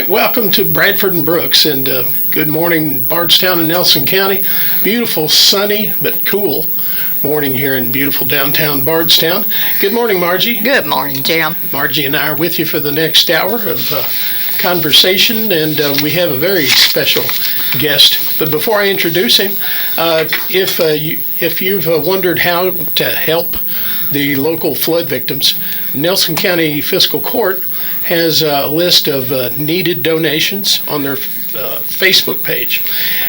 right, welcome to Bradford and Brooks, and good morning, Bardstown and Nelson County. Beautiful, sunny, but cool morning here in beautiful downtown Bardstown. Good morning, Margie. Good morning, Jim. Margie and I are with you for the next hour of conversation, and we have a very special guest. But before I introduce him, if you've wondered how to help the local flood victims, Nelson County Fiscal Court has a list of needed donations on their Facebook page,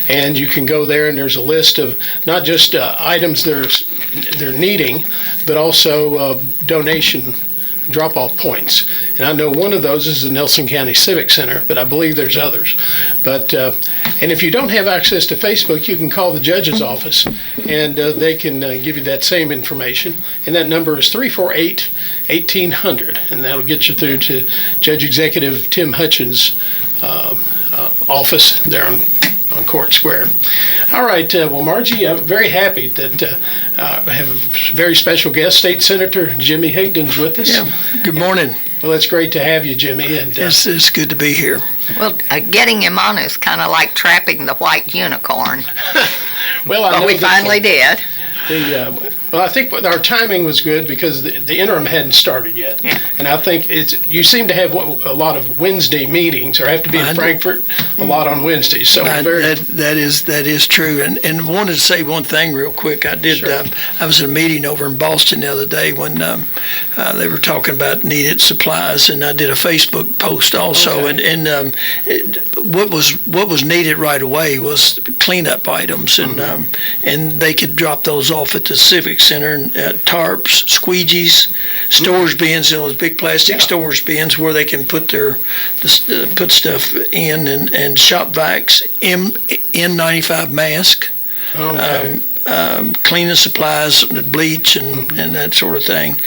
and you can go there and there's a list of not just items they're needing, but also donation drop-off points. And I know one of those is the Nelson County Civic Center, but I believe there's others. But and if you don't have access to Facebook, you can call the judge's office, and they can give you that same information. And that number is 348-1800, and that'll get you through to Judge Executive Tim Hutchins' office there on Court Square. All right, well, Margie, I'm very happy that I have a very special guest, State Senator Jimmy Higdon's with us. Yeah, good morning. Well, it's great to have you, Jimmy. And it's good to be here. Well, getting him on is kind of like trapping the white unicorn. Well, we finally did. Well, I think our timing was good because the interim hadn't started yet. Yeah. And I think you seem to have a lot of Wednesday meetings, or have to be in Frankfurt a lot on Wednesdays. So that is true. And wanted to say one thing real quick. I did. Sure. I was at a meeting over in Boston the other day when they were talking about needed supplies, and I did a Facebook post also. Okay. And what was needed right away was cleanup items, and and they could drop those off at the Civic Center, tarps, squeegees, storage bins, those big plastic storage bins where they can put put stuff in, and shop vacs, N95 mask, cleaning supplies, bleach, and that sort of thing.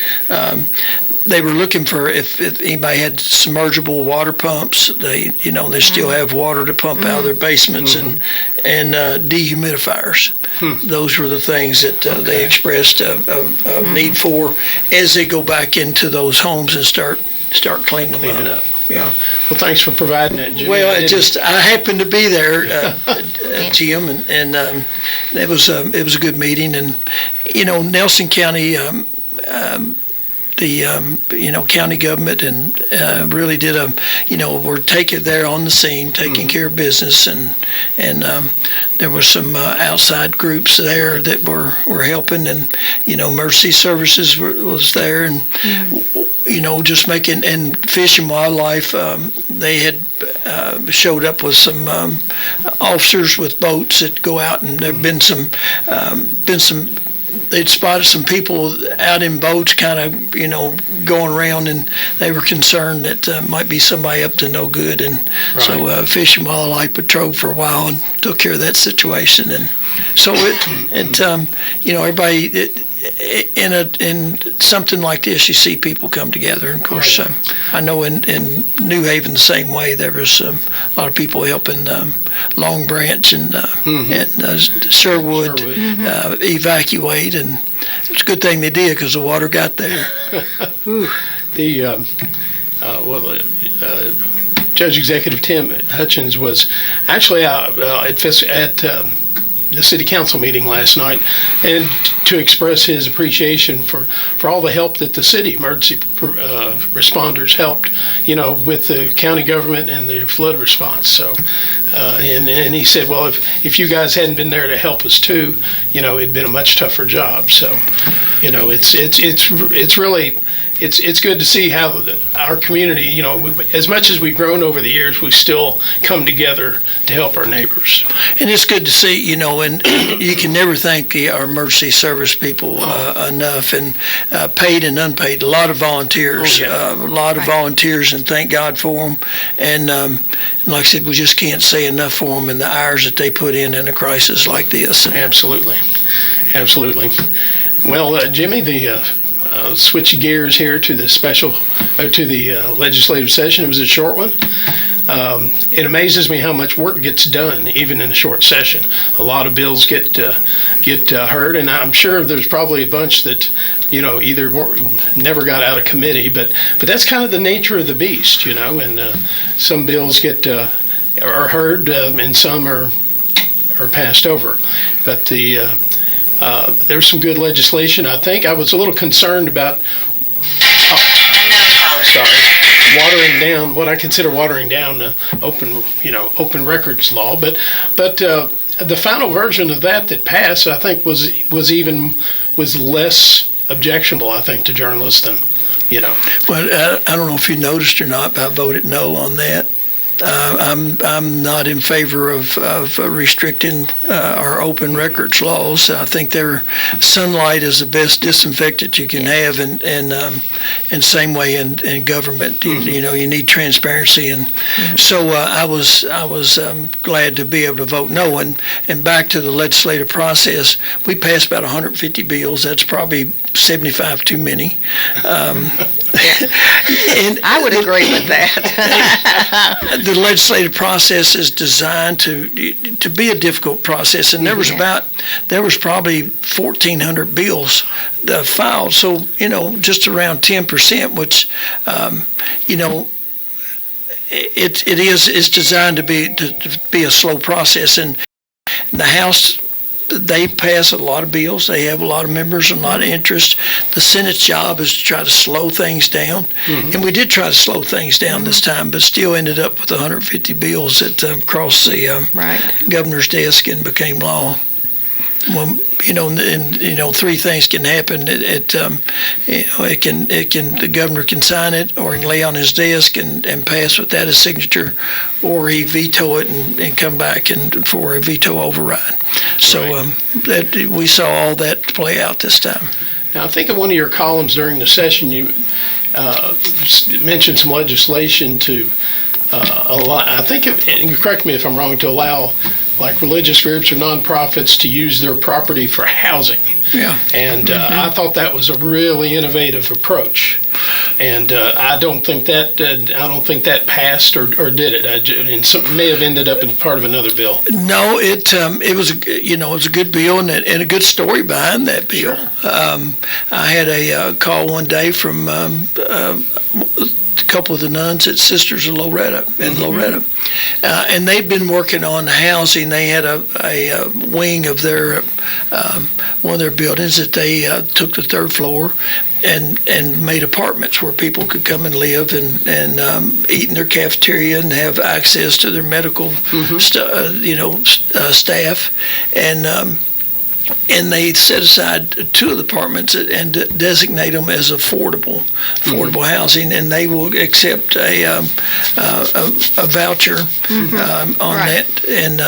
They were looking for if anybody had submergible water pumps. They still have water to pump out of their basements, and dehumidifiers. Those were the things that they expressed a need for as they go back into those homes and start cleaning them up. Yeah. Well, thanks for providing that, Jimmy. Well, I happened to be there, Jim, and it was a good meeting. And Nelson County. The county government and really did we're there on the scene, taking care of business, and there were some outside groups there that were helping, and Mercy Services was there, and just making, and Fish and Wildlife, they had showed up with some officers with boats that go out, and there've been some they'd spotted some people out in boats kind of, going around, and they were concerned that might be somebody up to no good. And so Fish and Wildlife patrolled for a while and took care of that situation. And so everybody, in something like this, you see people come together. And of course, I know in New Haven the same way, there was a lot of people helping Long Branch and Sherwood evacuate, and it's a good thing they did because the water got there. Judge Executive Tim Hutchins was actually at the city council meeting last night, and to express his appreciation for all the help that the city emergency responders helped, with the county government and the flood response. So, and he said, well, if you guys hadn't been there to help us too, it'd been a much tougher job. So, it's really. It's good to see how our community, as much as we've grown over the years, we still come together to help our neighbors. And it's good to see, and you can never thank our emergency service people enough, and paid and unpaid. A lot of volunteers, volunteers, and thank God for them. And like I said, we just can't say enough for them and the hours that they put in a crisis like this. Absolutely. Well, Jimmy, switch gears here to the legislative session. It was a short one. it amazes me how much work gets done even in a short session. A lot of bills get heard, and I'm sure there's probably a bunch that either never got out of committee, but that's kind of the nature of the beast, and some bills are heard and some are passed over. But there's some good legislation. I think I was a little concerned about watering down what I consider watering down the open records law, but the final version of that passed, I think was less objectionable, I think, to journalists than. Well, I don't know if you noticed or not, but I voted no on that. I'm not in favor of restricting our open records laws. I think sunlight is the best disinfectant you can have, and same way in government. You need transparency, and so I was glad to be able to vote no. And back to the legislative process, we passed about 150 bills. That's probably 75 too many. And I would agree with that. The legislative process is designed to be a difficult process, and there was probably 1,400 bills filed. So just around 10%, which it's designed to be a slow process, and the House. They pass a lot of bills. They have a lot of members and a lot of interest. The Senate's job is to try to slow things down. And we did try to slow things down this time, but still ended up with 150 bills that crossed the governor's desk and became law. Well, three things can happen. The governor can sign it, or he can lay on his desk and pass without his signature, or he veto it and come back for a veto override. So we saw all that play out this time. Now, I think in one of your columns during the session, you mentioned some legislation to I think, and correct me if I'm wrong, to allow like religious groups or nonprofits to use their property for housing. Yeah. And I thought that was a really innovative approach. And I don't think that passed or did it. And something may have ended up in part of another bill. No, it was it was a good bill and a good story behind that bill. Sure. I had a call one day from a couple of the nuns at Sisters of Loretta in Loretta, and they'd been working on housing. They had a wing of their one of their buildings that they took the third floor and made apartments where people could come and live and eat in their cafeteria and have access to their medical staff, and they set aside 2 of the apartments and designate them as affordable housing, and they will accept a voucher on that, and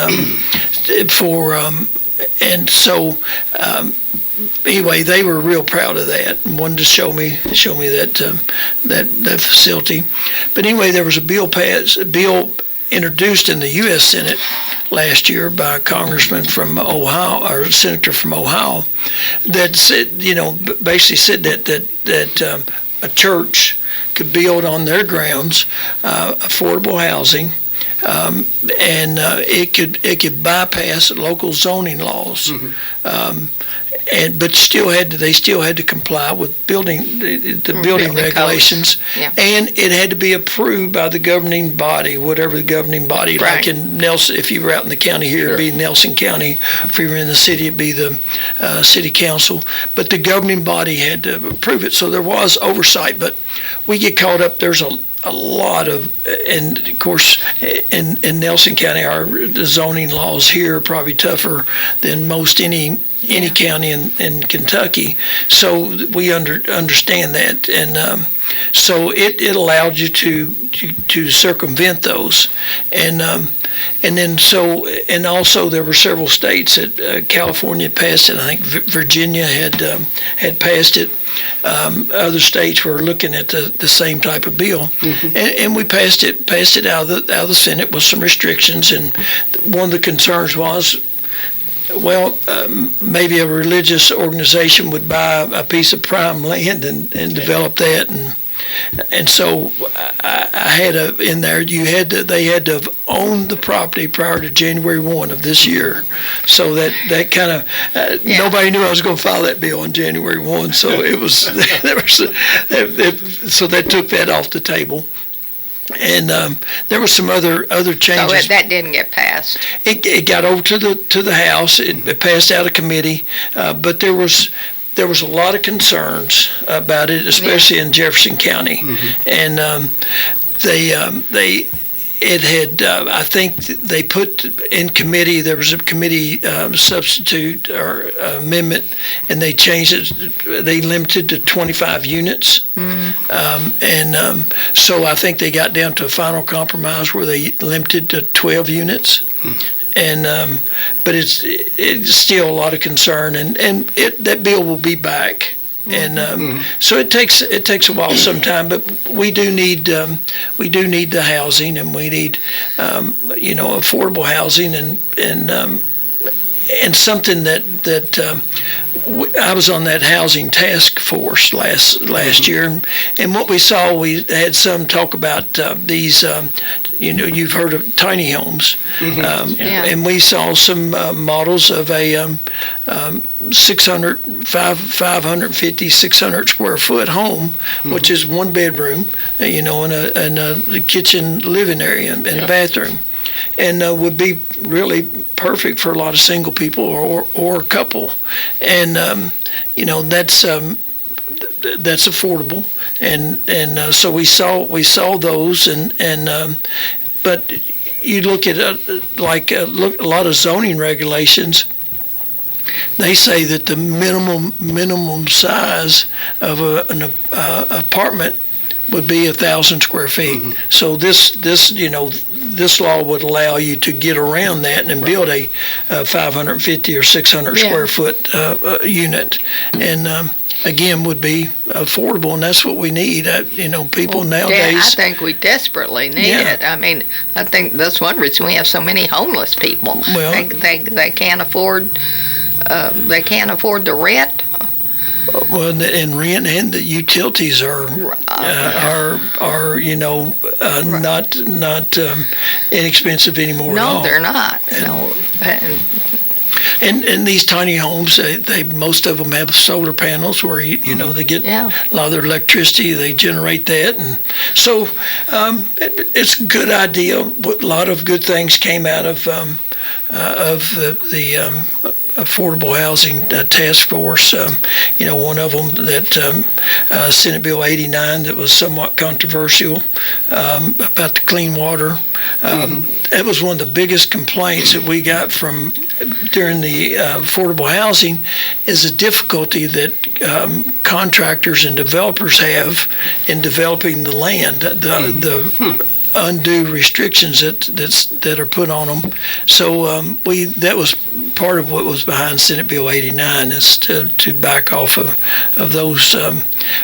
anyway, they were real proud of that and wanted to show me that facility. But anyway, there was a bill introduced in the U.S. Senate last year by a congressman from Ohio, or a senator from Ohio, that said, basically said that a church could build on their grounds affordable housing, and it could bypass local zoning laws. But they still had to comply with building regulations, and it had to be approved by the governing body, whatever the governing body. Right. Like in Nelson, if you were out in the county here, it'd be Nelson County. If you were in the city, it'd be the city council. But the governing body had to approve it, so there was oversight. But we get caught up. There's a lot of, and of course, in Nelson County, the zoning laws here are probably tougher than most any county in Kentucky. So we understand that, and so it allowed you to circumvent those, and also there were several states that California passed it. I think Virginia had passed it. Other states were looking at the same type of bill, and we passed it out of the Senate with some restrictions. And one of the concerns was, maybe a religious organization would buy a piece of prime land and develop that, and so I had in there. They had to have owned the property prior to January 1 of this year. So that kind of nobody knew I was going to file that bill on January 1. So it was so that took that off the table. And there were some other changes. So that didn't get passed. It got over to the House. It passed out of committee, but there was a lot of concerns about it, especially in Jefferson County, and I think they put in committee. There was a committee substitute or amendment, and they changed it. They limited to 25 units, so I think they got down to a final compromise where they limited to 12 units. And but it's still a lot of concern, and that bill will be back. And so it takes a while sometime, but we do need the housing, and we need affordable housing, and something that I was on that housing task force last year, and what we saw, we had some talk about these you've heard of tiny homes, and we saw some models of a 550, 600 square foot home, which is one bedroom, and a kitchen, living area, and a bathroom, and would be really perfect for a lot of single people or a couple, and that's affordable, and so we saw those, and but you look at a lot of zoning regulations. They say that the minimum size of an apartment would be 1,000 square feet. So this law would allow you to get around that and build a 550 or 600 square foot unit, and again would be affordable, and that's what we need. People nowadays. I think we desperately need it. I mean, I think that's one reason we have so many homeless people. Well, they can't afford. They can't afford the rent. Well, and rent and the utilities are not inexpensive anymore. No, at all. They're not. And these tiny homes, they most of them have solar panels where they get a lot of their electricity. They generate that, and so it's a good idea. A lot of good things came out of the Affordable Housing Task Force. One of them that Senate Bill 89 that was somewhat controversial about the clean water. That was one of the biggest complaints that we got from during the affordable housing is the difficulty that contractors and developers have in developing the land. The undue restrictions that are put on them. So that was part of what was behind Senate Bill 89 is to back off of those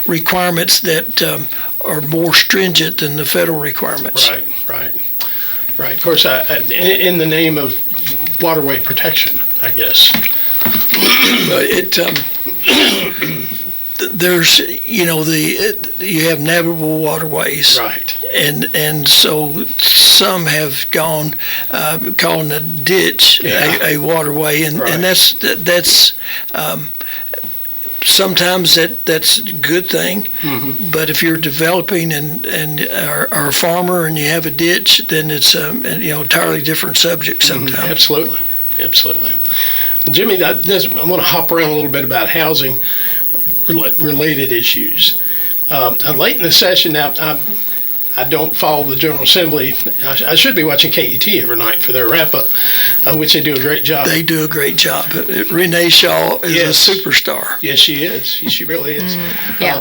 requirements that are more stringent than the federal requirements. Right. Of course, in the name of waterway protection, I guess. There's you have navigable waterways, right, and so some have gone calling a ditch a waterway, and that's sometimes that's a good thing, but if you're developing and are a farmer and you have a ditch, then it's entirely different subject sometimes. Absolutely. Well, Jimmy, I want to hop around a little bit about housing related issues. Late in the session now, I don't follow the General Assembly. I should be watching KET every night for their wrap-up, which they do a great job. They do a great job. Renee Shaw is a superstar. Yes, she is. She really is.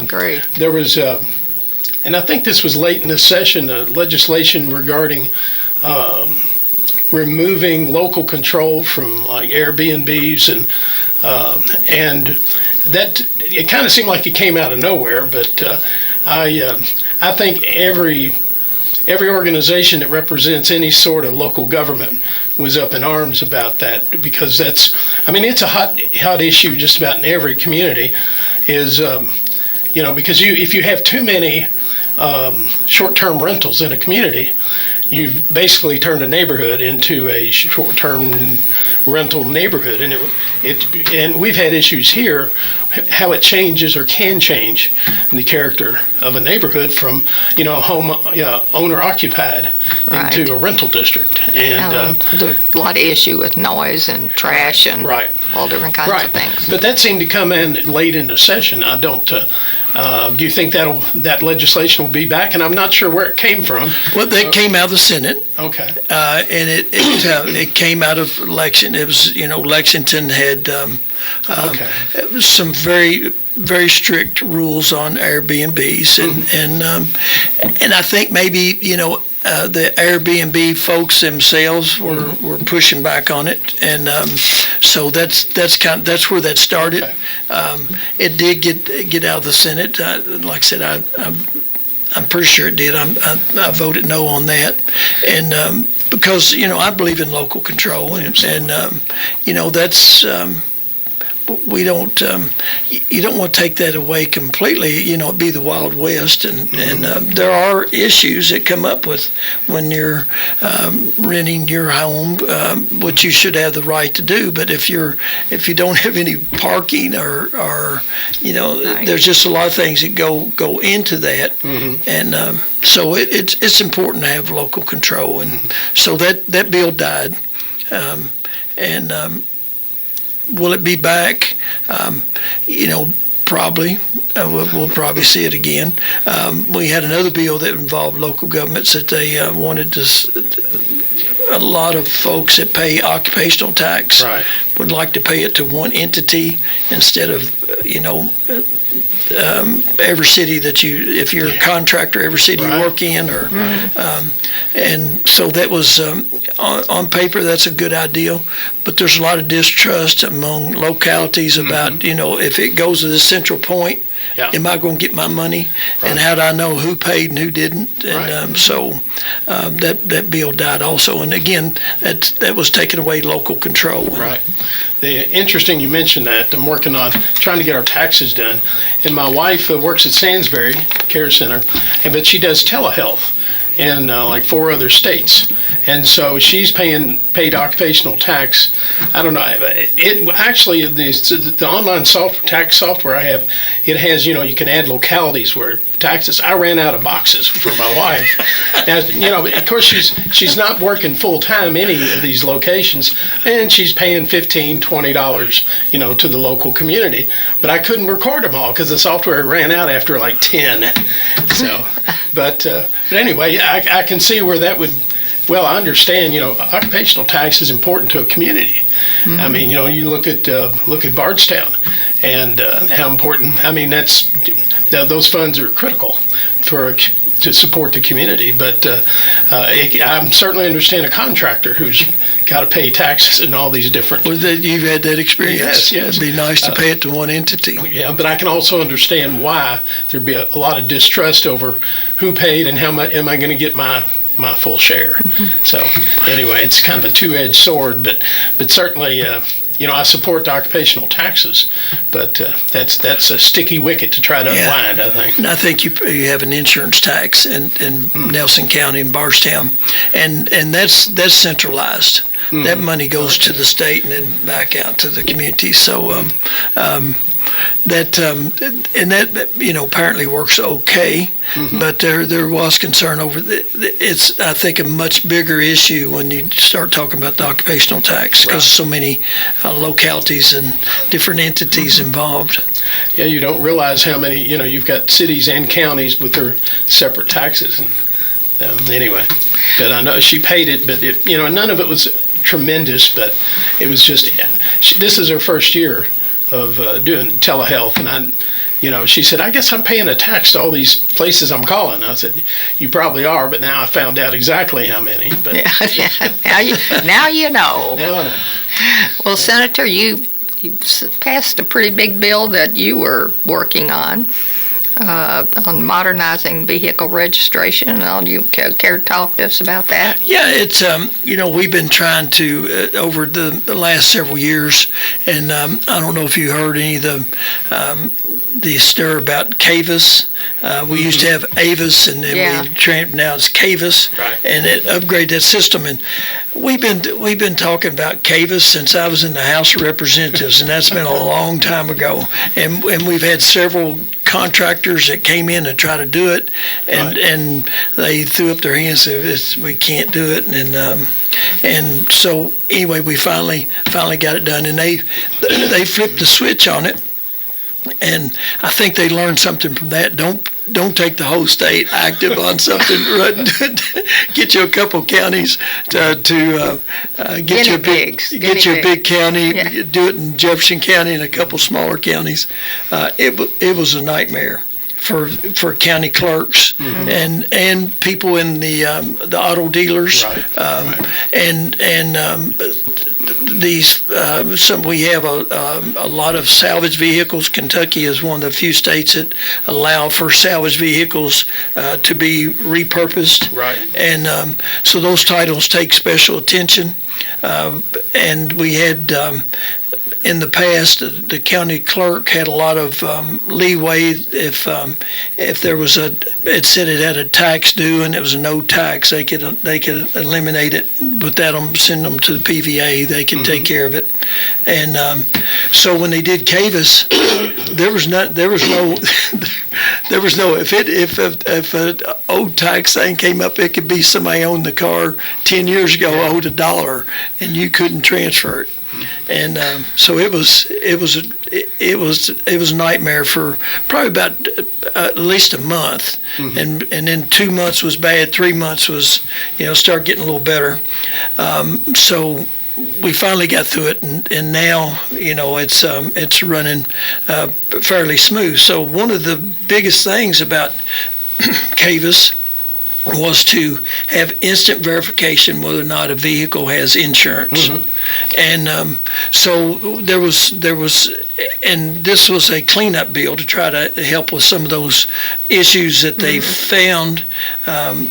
Great. There was, and I think this was late in the session, legislation regarding removing local control from like Airbnbs and that it kind of seemed like it came out of nowhere, but I think every organization that represents any sort of local government was up in arms about that, because it's a hot issue just about in every community, is because if you have too many short-term rentals in a community, you've basically turned a neighborhood into a short-term rental neighborhood, and we've had issues here how it changes or can change the character of a neighborhood from home owner occupied into a rental district, and there's a lot of issue with noise and trash and all different kinds of things. But that seemed to come in late in the session. I don't. Do you think that legislation will be back? And I'm not sure where it came from. Well, that came out of the Senate. Okay. And it came out of Lexington. It was Lexington had some very, very strict rules on Airbnbs, and I think maybe the Airbnb folks themselves were pushing back on it, and so that's where that started. Okay. It did get out of the Senate. Like I said, I'm pretty sure it did. I voted no on that, and because I believe in local control, and that's. We don't. You don't want to take that away completely. It'd be the Wild West, and there are issues that come up with when you're renting your home, which you should have the right to do. But if you don't have any parking or there's just a lot of things that go into that, and so it's important to have local control, and so that bill died, and. Will it be back? Probably. We'll probably see it again. We had another bill that involved local governments that they wanted a lot of folks that pay occupational tax would like to pay it to one entity instead of, every city if you're a contractor, every city you work in, and so that was on paper that's a good idea, but there's a lot of distrust among localities about if it goes to the central point, am I going to get my money, and how do I know who paid and who didn't, and so that bill died also, and again that was taking away local control. Interesting you mentioned that. I'm working on trying to get our taxes done, and my wife works at Sandsbury Care Center, but she does telehealth in like 4 other states, and so she's paid occupational tax. I don't know. It actually the online tax software I have, it has you can add localities where taxes. I ran out of boxes for my wife. Now of course she's not working full time any of these locations, and she's paying $15-$20 to the local community. But I couldn't record them all because the software ran out after like 10. So, but anyway, I can see where that would. Well, I understand. Occupational tax is important to a community. I mean, you look at Bardstown, and how important. I mean, those funds are critical to support the community. But I certainly understand a contractor who's got to pay taxes in all these different. Well, you've had that experience. Yes. It'd be nice to pay it to one entity. Yeah, but I can also understand why there'd be a lot of distrust over who paid and how much am I going to get my full share. So anyway, it's kind of a two-edged sword, but certainly I support the occupational taxes, but that's a sticky wicket to try to unwind, I think. And I think you have an insurance tax in Nelson County and Bardstown, and that's centralized. That money goes to the state and then back out to the community. So that apparently works okay, but there was concern over it's I think a much bigger issue when you start talking about the occupational tax because so many localities and different entities involved. Yeah, you don't realize how many you've got cities and counties with their separate taxes, and anyway. But I know she paid it, but none of it was tremendous, but it was just this is her first year of doing telehealth, and she said, I guess I'm paying a tax to all these places I'm calling. I said, you probably are, but now I found out exactly how many. But now you know. Now I know. Well, Senator, you passed a pretty big bill that you were working on. on modernizing vehicle registration. You care to talk to us about that? Yeah, it's we've been trying to over the last several years, and I don't know if you heard any of the stir about Cavis. We used to have Avis, and then now it's Cavis, right. And it upgraded that system. And we've been talking about Cavis since I was in the House of Representatives, and that's been a long time ago. And we've had several contractors that came in and tried to do it, and they threw up their hands and said, we can't do it. And so anyway, we finally got it done, and they flipped the switch on it. And I think they learned something from that. Don't take the whole state active on something. Get you a couple counties to get you a big county. Yeah. Do it in Jefferson County and a couple smaller counties. It was a nightmare for county clerks, mm-hmm. and people in the auto dealers, right. And these we have a lot of salvage vehicles. Kentucky is one of the few states that allow for salvage vehicles to be repurposed, right. And so those titles take special attention, and we had. In the past, the county clerk had a lot of leeway if there was it said it had a tax due and it was a no tax, they could eliminate it without them send them to the PVA. They could mm-hmm. take care of it, and so when they did Cavis, there was no if an old tax thing came up, it could be somebody owned the car 10 years ago owed $1 and you couldn't transfer it. And so it was a nightmare for probably about at least a month, mm-hmm. and then 2 months was bad, 3 months was start getting a little better. So we finally got through it, and now it's running fairly smooth. So one of the biggest things about Cavis was to have instant verification whether or not a vehicle has insurance, mm-hmm. And so there was, and this was a cleanup bill to try to help with some of those issues that they mm-hmm. found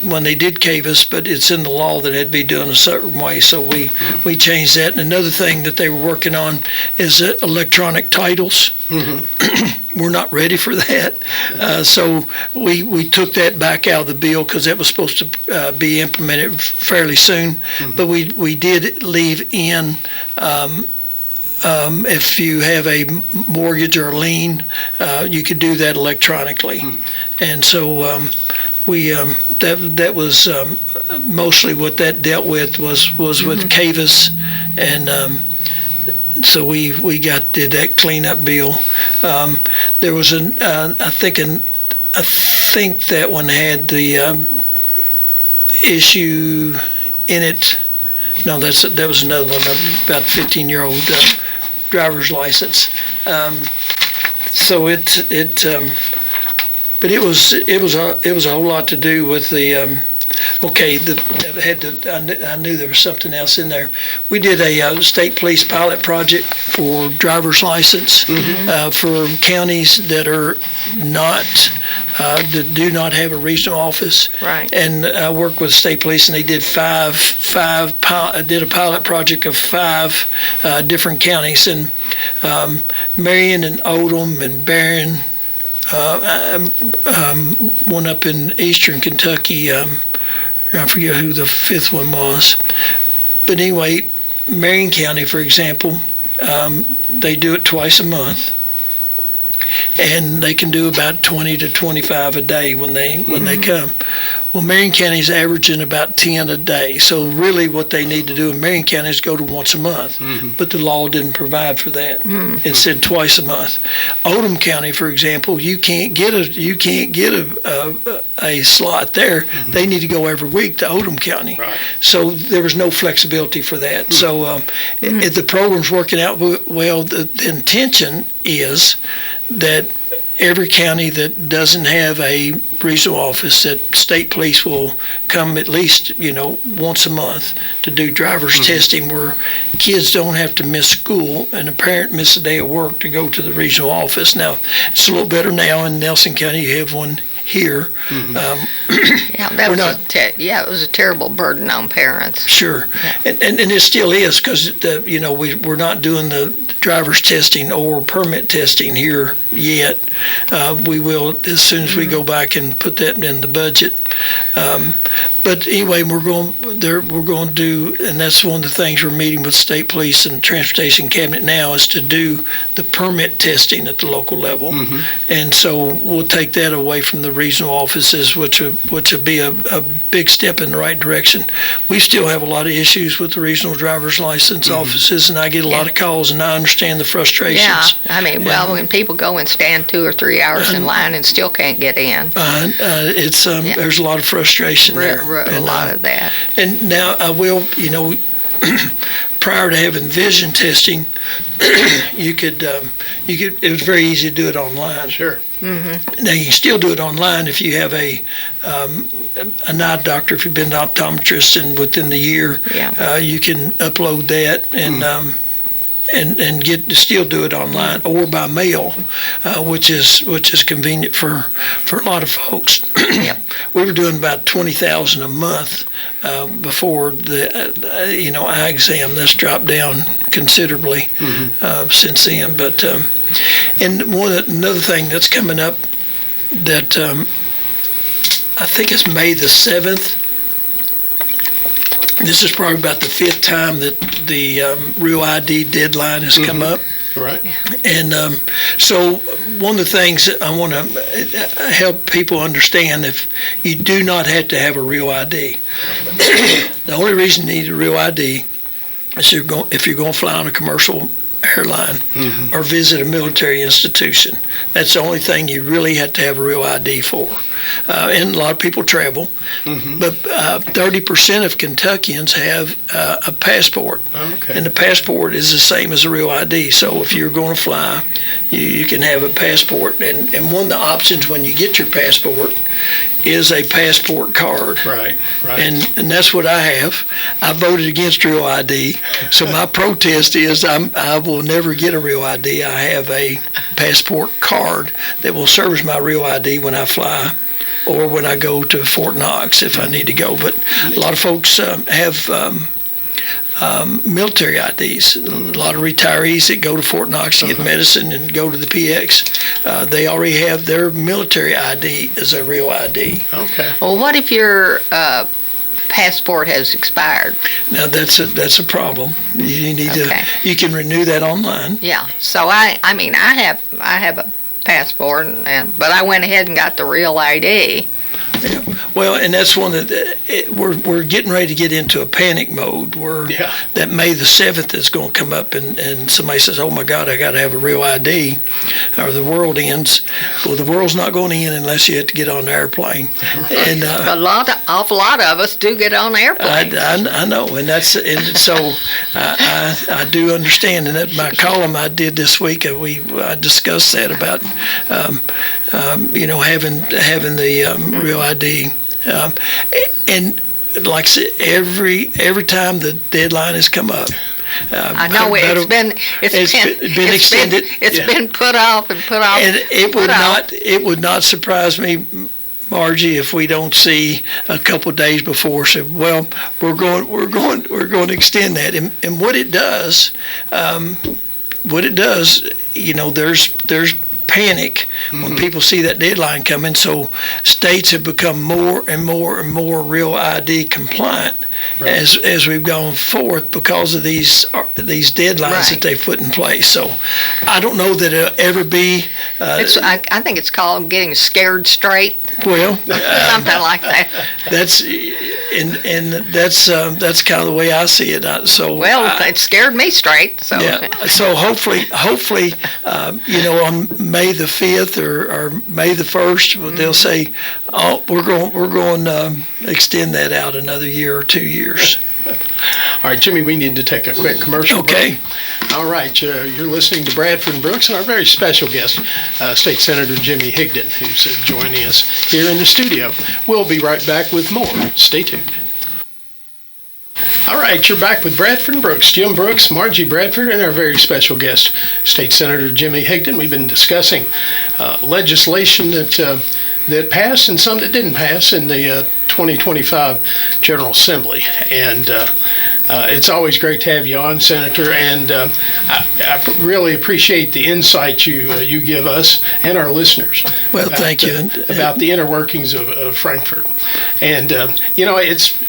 when they did Cavis, but it's in the law that it had to be done a certain way, so we changed that. And another thing that they were working on is electronic titles. Mm-hmm. We're not ready for that, so we took that back out of the bill because that was supposed to be implemented fairly soon. Mm-hmm. But we did leave in if you have a mortgage or a lien, you could do that electronically. Mm-hmm. And so that was mostly what that dealt with was mm-hmm. with Cavis, and. So we did that cleanup bill. There was I think that one had the issue in it. No, that was another one about 15-year-old driver's license. So but it was a whole lot to do with the. I knew there was something else in there. We did a state police pilot project for driver's license mm-hmm. For counties that are not that do not have a regional office. Right. And I worked with state police, and they did did a pilot project of 5 different counties, and Marion and Oldham and Barron, one up in eastern Kentucky. I forget who the 5th one was. But anyway, Marion County, for example, they do it twice a month. And they can do about 20 to 25 a day when they come. Well, Marion County's averaging about 10 a day. So really what they need to do in Marion County is go to once a month. Mm-hmm. But the law didn't provide for that. Mm-hmm. It said twice a month. Oldham County, for example, you can't get a slot there. Mm-hmm. They need to go every week to Oldham County. Right. So there was no flexibility for that. Mm-hmm. So if the program's working out well, the intention is that every county that doesn't have a regional office, that state police will come at least, once a month to do driver's testing, where kids don't have to miss school and a parent miss a day of work to go to the regional office. Now, it's a little better now in Nelson County. You have one here. It was a terrible burden on parents. Sure, yeah. and it still is, because we're not doing the driver's testing or permit testing here yet. We will as soon as we go back and put that in the budget. But anyway, we're going to do, and that's one of the things we're meeting with state police and transportation cabinet now, is to do the permit testing at the local level. And so we'll take that away from the regional offices, which would be a big step in the right direction. We still have a lot of issues with the regional driver's license offices, and I get a lot of calls, and I understand the frustrations. Yeah, I mean, when people go and stand 2 or 3 hours in line and still can't get in. There's a lot of frustration there. A lot of that. And now I will, prior to having vision testing, it was very easy to do it online. Sure. Now you can still do it online if you have an eye doctor. If you've been to an optometrist, and within the year, you can upload that and get to still do it online or by mail, which is convenient for a lot of folks. We were doing about 20,000 a month before the eye exam. That's dropped down considerably since then. But and another thing that's coming up that I think it's May the 7th. This is probably about the 5th time that the Real ID deadline has come up. Right. And so one of the things that I want to help people understand, if you do not have to have a Real ID. The only reason you need a Real ID is if you're going to fly on a commercial airline or visit a military institution. That's the only thing you really have to have a Real ID for. And a lot of people travel, but 30% of Kentuckians have a passport, and the passport is the same as a Real ID. So if you're going to fly, you can have a passport, and one of the options when you get your passport is a passport card. Right. And that's what I have. I voted against Real ID, so my protest is I will never get a Real ID. I have a passport card that will serve as my Real ID when I fly, or when I go to Fort Knox if I need to go. But a lot of folks have military IDs. A lot of retirees that go to Fort Knox to get medicine and go to the PX, they already have their military ID as a Real ID. Okay. Well, what if your passport has expired? Now that's a problem. You need you can renew that online. Yeah. So I have a passport, but I went ahead and got the Real ID. Yeah. Well, and that's one that we're getting ready to get into a panic mode where that May the 7th is going to come up, and somebody says, "Oh my God, I got to have a Real ID, or the world ends." Well, the world's not going to end unless you have to get on an airplane. And awful lot of us do get on airplanes. I know, and so I do understand. And that my column I did this week, I discussed that about having the Real ID, and like I said, every time the deadline has come up. I know it's been extended. It's been put off and put off. And it would not surprise me, Margie, if we don't see a couple of days before say, well, we're going to extend that. And what it does, there's panic when people see that deadline coming. So states have become more and more and more Real ID compliant as we've gone forth because of these deadlines that they've put in place. So I don't know that it'll ever be. I think it's called getting scared straight. Well, something like that. That's kind of the way I see it. It scared me straight. So So hopefully, on May the 5th or May the 1st, they'll say, "Oh, we're going to extend that out another year or 2 years." All right, Jimmy, we need to take a quick commercial Okay. break. All right, you're listening to Bradford Brooks and our very special guest, State Senator Jimmy Higdon, who's joining us here in the studio. We'll be right back with more. Stay tuned. All right, you're back with Bradford Brooks, Jim Brooks, Margie Bradford, and our very special guest, State Senator Jimmy Higdon. We've been discussing legislation that passed and some that didn't pass in the 2025 General Assembly. And it's always great to have you on, Senator, and I really appreciate the insight you give us and our listeners. Well, thank you. About the inner workings of Frankfort. And, it's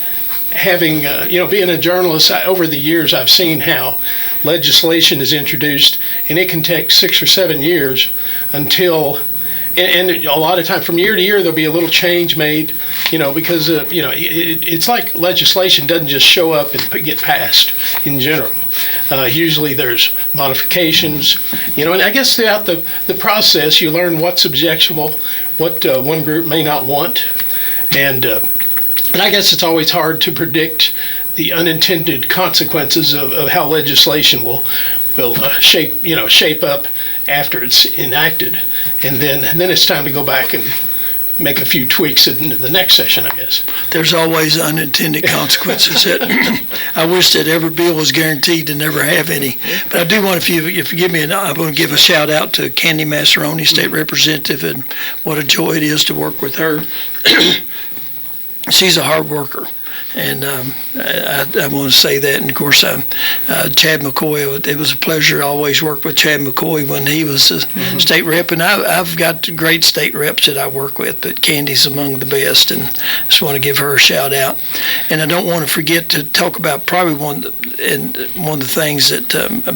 having, being a journalist, over the years I've seen how legislation is introduced, and it can take 6 or 7 years until, and a lot of time from year to year there'll be a little change made, because it's like legislation doesn't just show up and get passed in general. Usually there's modifications, and I guess throughout the process you learn what's objectionable, what one group may not want, and I guess it's always hard to predict the unintended consequences of how legislation will shape up after it's enacted, and then it's time to go back and make a few tweaks in the next session, I guess. There's always unintended consequences. I wish that every bill was guaranteed to never have any. But I do want, if you give me, I want to give a shout out to Candy Massaroni, State Representative, and what a joy it is to work with her. She's a hard worker, and I want to say that. And of course, Chad McCoy. It was a pleasure to always work with Chad McCoy when he was a state rep. And I've got great state reps that I work with, but Candy's among the best, and I just want to give her a shout out. And I don't want to forget to talk about probably one of the things that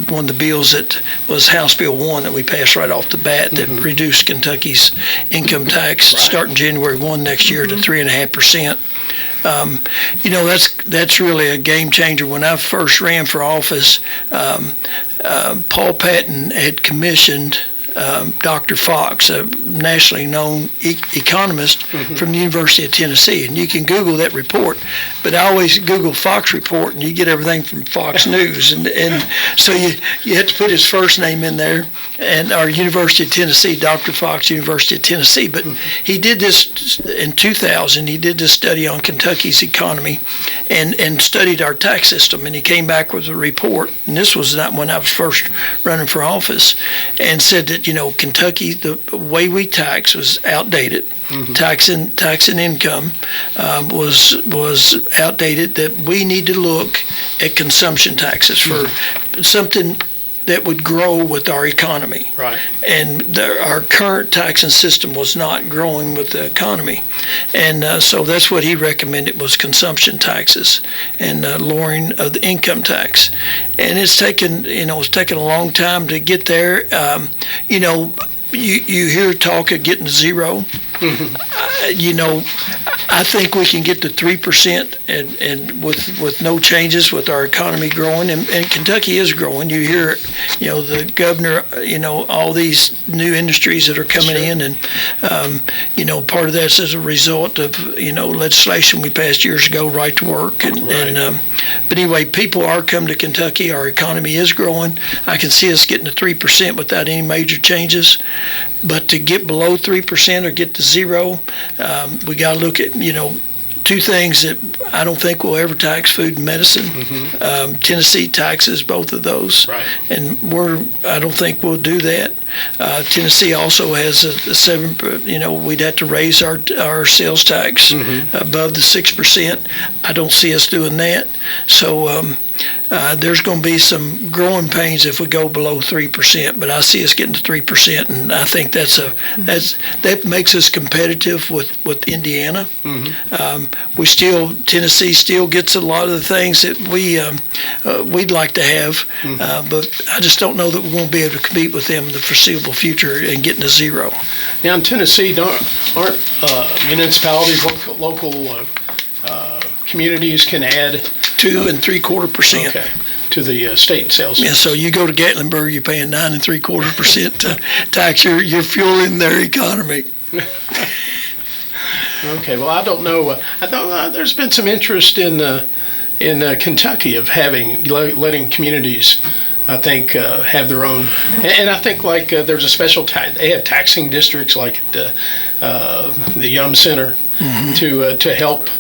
one of the bills that was House Bill 1 that we passed right off the bat that reduced Kentucky's income tax starting January 1 next year to 3.5%. That's really a game changer. When I first ran for office, Paul Patton had commissioned Dr. Fox, a nationally known economist from the University of Tennessee. And you can Google that report, but I always Google Fox report, and you get everything from Fox News. And so you have to put his first name in there, and our University of Tennessee, Dr. Fox, University of Tennessee. But he did this in 2000. He did this study on Kentucky's economy and studied our tax system. And he came back with a report, and this was not when I was first running for office, and said that, Kentucky, the way we tax was outdated. Taxing income was outdated, that we need to look at consumption taxes for something that would grow with our economy. Right. And our current taxing system was not growing with the economy. And so that's what he recommended, was consumption taxes and lowering of the income tax. And it's taken a long time to get there. You hear talk of getting to zero. I think we can get to 3% and with no changes, with our economy growing, and Kentucky is growing. You hear, the governor, all these new industries that are coming in, and part of that's as a result of legislation we passed years ago, right to work, but anyway, people are coming to Kentucky. Our economy is growing. I can see us getting to 3% without any major changes, but to get below 3% or get to zero, we got to look at two things that I don't think we'll ever tax: food and medicine. Tennessee taxes both of those, right. And I don't think we'll do that. Tennessee also has a 7. We'd have to raise our sales tax above the 6%. I don't see us doing that. So there's going to be some growing pains if we go below 3%, but I see us getting to 3%, and I think that makes us competitive with Indiana. Tennessee still gets a lot of the things that we'd like to have, but I just don't know that we're going to be able to compete with them in the foreseeable future and getting to zero. Now in Tennessee, aren't municipalities, local communities can add 2 3/4%. Okay, to the state sales. Yeah, so you go to Gatlinburg, you're paying 9 3/4% tax. You're fueling their economy. Okay, well, I don't know. There's been some interest in in Kentucky of letting communities, I think, have their own. And I think like there's a special they have taxing districts like the Yum Center to help,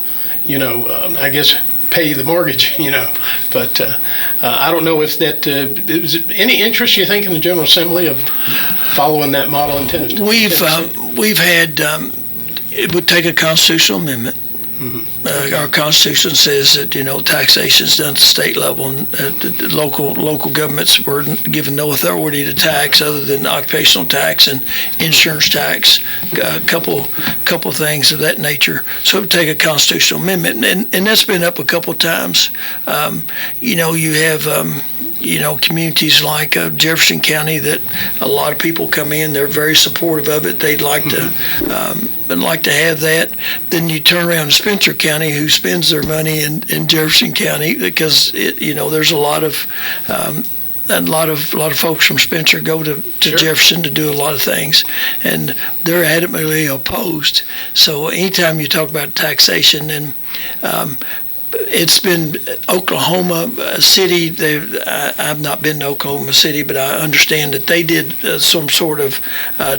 I guess, pay the mortgage, But I don't know if that is any interest you think in the General Assembly of following that model in Tennessee. We've had it would take a constitutional amendment. Our Constitution says that taxation is done at the state level, and the local governments were given no authority to tax other than occupational tax and insurance tax, a couple things of that nature. So it would take a constitutional amendment, and that's been up a couple of times. You have communities like Jefferson County that a lot of people come in. They're very supportive of it. They'd like to have that. Then you turn around to Spencer County, who spends their money in Jefferson County because there's a lot of folks from Spencer go to Jefferson to do a lot of things, and they're adamantly opposed. So anytime you talk about taxation, and it's been Oklahoma City. I've not been to Oklahoma City, but I understand that they did some sort of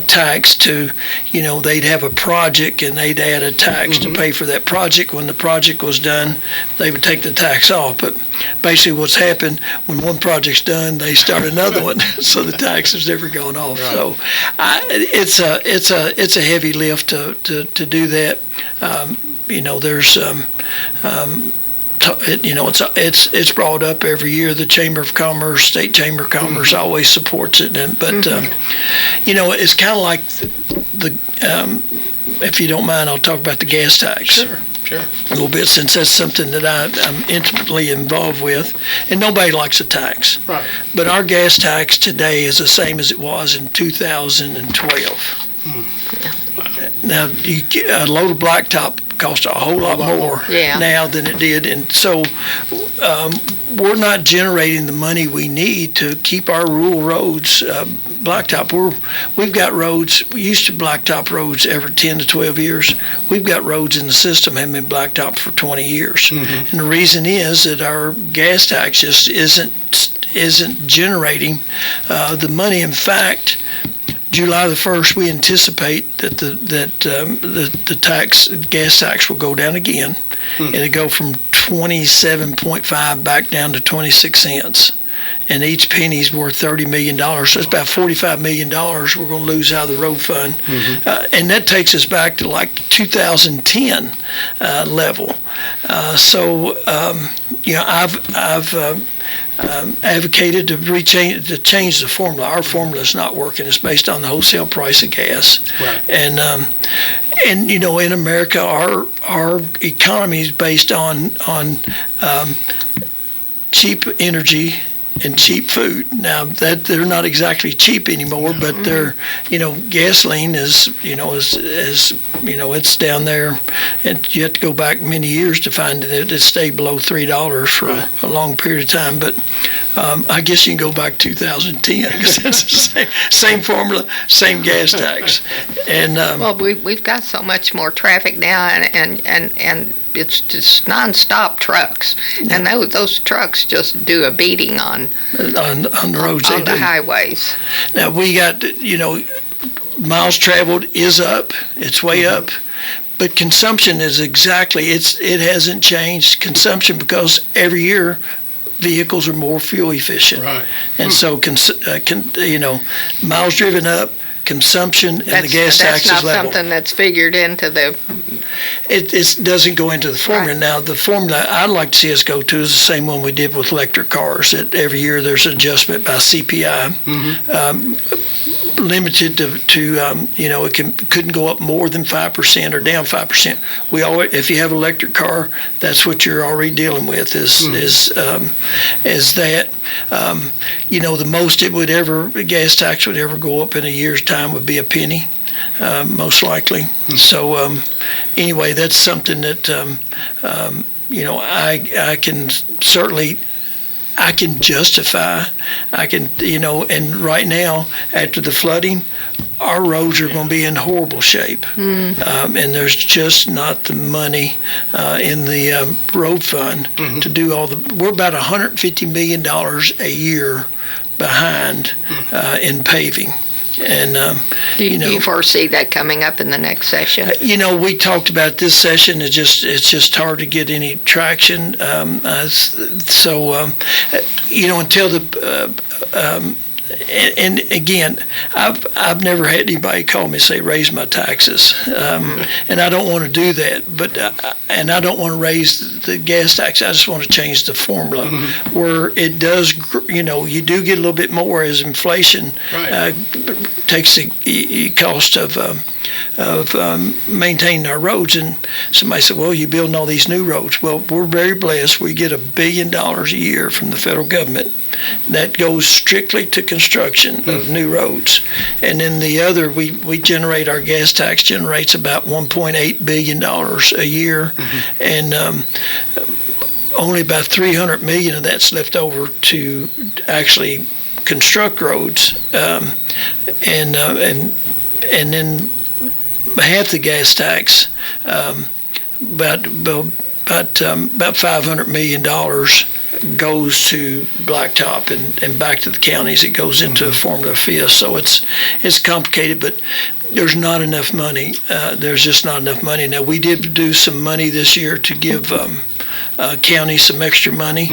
tax to, they'd have a project and they'd add a tax to pay for that project. When the project was done, they would take the tax off. But basically what's happened, when one project's done, they start another one, so the tax has never gone off. Right. So it's a heavy lift to do that. There's it's brought up every year. The Chamber of Commerce, State Chamber of Commerce, always supports it. But it's kind of like if you don't mind, I'll talk about the gas tax. Sure. A little bit, since that's something that I'm intimately involved with, and nobody likes a tax. Right. But our gas tax today is the same as it was in 2012. Now, a load of blacktop costs a whole lot more now than it did, and so we're not generating the money we need to keep our rural roads blacktop. We've got roads. We used to blacktop roads every 10 to 12 years. We've got roads in the system that have been blacktop for 20 years, and the reason is that our gas tax just isn't generating the money. In fact, July the 1st, we anticipate that the gas tax will go down again. It'll go from 27.5 back down to 26 cents. And each penny's worth $30 million. So that's about $45 million we're going to lose out of the road fund. And that takes us back to like 2010 level. I've advocated to change the formula. Our formula is not working. It's based on the wholesale price of gas. Right. And in America, our economy is based on cheap energy and cheap food. Now that they're not exactly cheap anymore, but they're, gasoline is it's down there, and you have to go back many years to find that it stayed below $3 for a long period of time. But I guess you can go back 2010 because it's the same formula, same gas tax. And we've got so much more traffic now, and it's just nonstop trucks, and those trucks just do a beating on the roads, on the highways. Now we got miles traveled is up, it's way up, but consumption is it hasn't changed consumption because every year vehicles are more fuel efficient, right? And so miles driven up, consumption, and the gas tax is level. That's not something that's figured into the. It doesn't go into the formula. Right. Now, the formula I'd like to see us go to is the same one we did with electric cars. That every year there's an adjustment by CPI, limited to it couldn't go up more than 5% or down 5%. If you have an electric car, that's what you're already dealing with is that. The most the gas tax would ever go up in a year's time would be a penny. Most likely. So anyway, that's something that I can certainly justify. I can and right now after the flooding, our roads are going to be in horrible shape, and there's just not the money in the road fund to do all the. We're about $150 million a year behind in paving. And do you foresee that coming up in the next session? We talked about this session. It's just hard to get any traction. Until the and again, I've never had anybody call me and say raise my taxes, and I don't want to do that. But and I don't want to raise the gas tax. I just want to change the formula where it does. You do get a little bit more as inflation takes the cost of maintaining our roads. And somebody said, well, you're building all these new roads. Well, we're very blessed. We get $1 billion a year from the federal government. That goes strictly to construction of new roads. And then the other, we generate, our gas tax generates about $1.8 billion a year. And only about $300 million of that's left over to actually construct roads. And then half the gas tax, about $500 million goes to blacktop and back to the counties. It goes into a formula fifth. So it's complicated, but there's not enough money. There's just not enough money. Now, we did do some money this year to give county some extra money.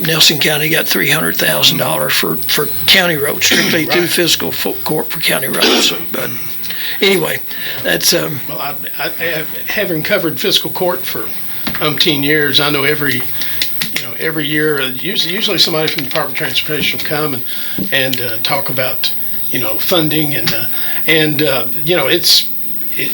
Nelson County got $300,000 for county roads, strictly through fiscal court for county roads. But anyway, that's well, I having covered fiscal court for umpteen years, I know every year, usually somebody from the Department of Transportation will come and talk about funding and it's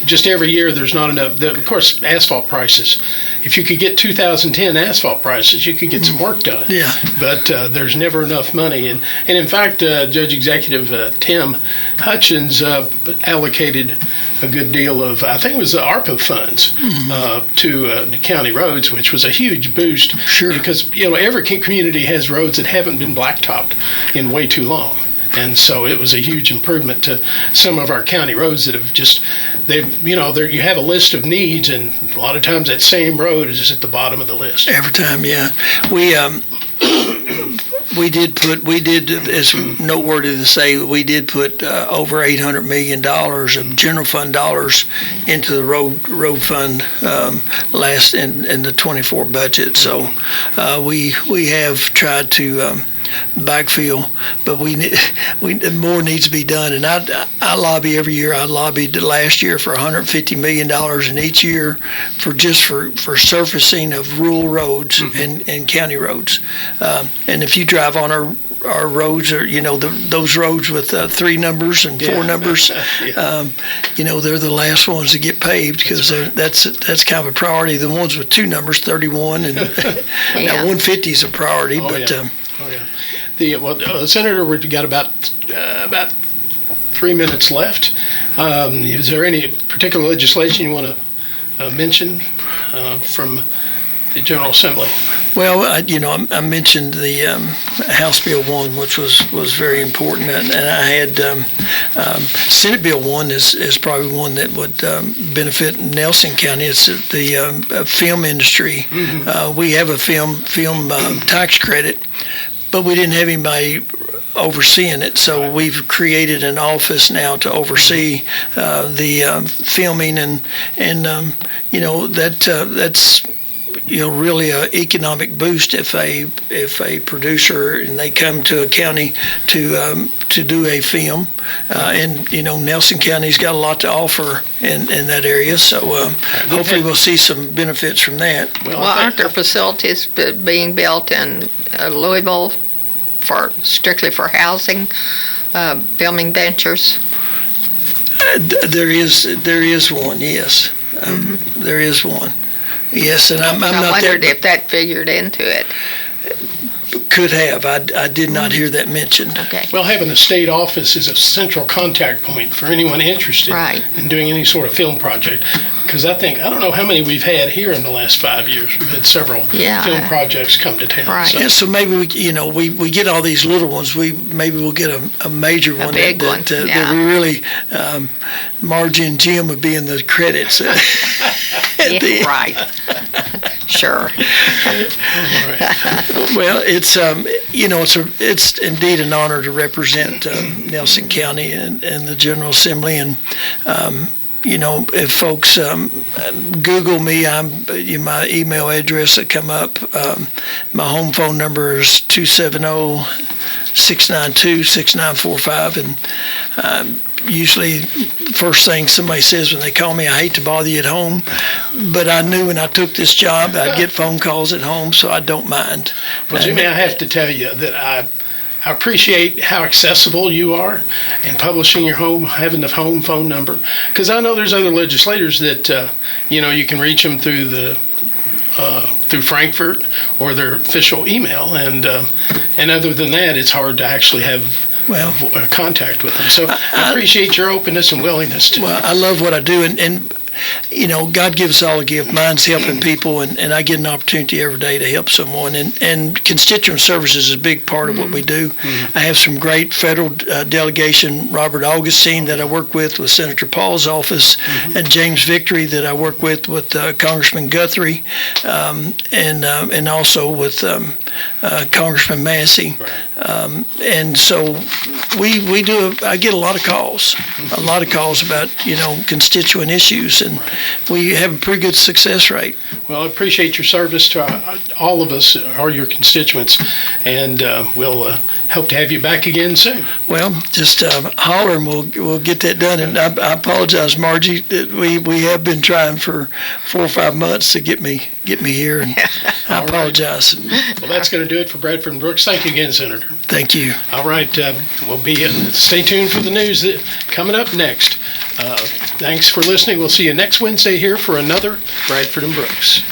just every year there's not enough. Of course, asphalt prices. If you could get 2010 asphalt prices, you could get some work done. Yeah. But there's never enough money. And in fact, Judge Executive Tim Hutchins allocated a good deal of, I think it was the ARPA funds, to the county roads, which was a huge boost. Sure. Because every community has roads that haven't been blacktopped in way too long. And so it was a huge improvement to some of our county roads that have you have a list of needs, and a lot of times that same road is at the bottom of the list. Every time, yeah. We did, as noteworthy to say, we did put over $800 million of general fund dollars into the road fund last in the 24 budget. So we have tried to backfill, but more needs to be done. And I lobby every year. I lobbied last year for $150 million in each year for surfacing of rural roads and county roads. And if you drive on our roads, or those roads with 3 numbers and 4 numbers, they're the last ones to get paved, because that's kind of a priority. The ones with 2 numbers, 31, and now 150 is a priority. Senator, we've got about 3 minutes left. Is there any particular legislation you want to mention from the General Assembly? Well, I mentioned the House Bill 1, which was very important, and I had Senate Bill 1 is probably one that would benefit Nelson County. It's the film industry. We have a film tax credit, but we didn't have anybody overseeing it, so we've created an office now to oversee the filming, and that's really an economic boost if a producer and they come to a county to do a film, and Nelson County's got a lot to offer in that area, so hopefully we'll see some benefits from that. Well, aren't there facilities being built in Louisville strictly for housing, filming ventures? There is one, yes. There is one. Yes, and I'm not wondered there. if that figured into it. could have. I did not hear that mentioned. Okay. Well, having a state office is a central contact point for anyone interested Right. in doing any sort of film project. Because I don't know how many we've had here in the last 5 years. We've had several film projects come to town. Right. Yeah, so maybe we get all these little ones. Maybe we'll get a major one. Big one. That we really, Margie and Jim would be in the credits. Yeah, right. Sure. Well, it's indeed an honor to represent Nelson County and the General Assembly. And if folks Google me, my email address that come up. My home phone number is 270-692-6945, and usually first thing somebody says when they call me, I hate to bother you at home, but I knew when I took this job I'd get phone calls at home, so I don't mind. Well, Jimmy, I have to tell you that I appreciate how accessible you are in publishing your home, having the home phone number, because I know there's other legislators that you can reach them through through Frankfurt or their official email, and other than that, it's hard to actually have contact with them. So I appreciate your openness and willingness to. Well, I love what I do, and God gives us all a gift. Mine's helping people, and I get an opportunity every day to help someone. And constituent services is a big part of what we do. Mm-hmm. I have some great federal delegation, Robert Augustine, that I work with Senator Paul's office, and James Victory that I work with Congressman Guthrie, and also with Congressman Massey. Right. And so I get a lot of calls about, constituent issues, and we have a pretty good success rate. Well, I appreciate your service to all of us, all your constituents, and we'll hope to have you back again soon. Well, just holler and we'll get that done. And I apologize, Margie. We have been trying for 4 or 5 months to get me here, and I apologize. Right. Well, that's going to do it for Bradford Brooks. Thank you again, Senator. Thank you. All right, stay tuned for the news coming up next. Thanks for listening. We'll see you next Wednesday here for another Bradford and Brooks.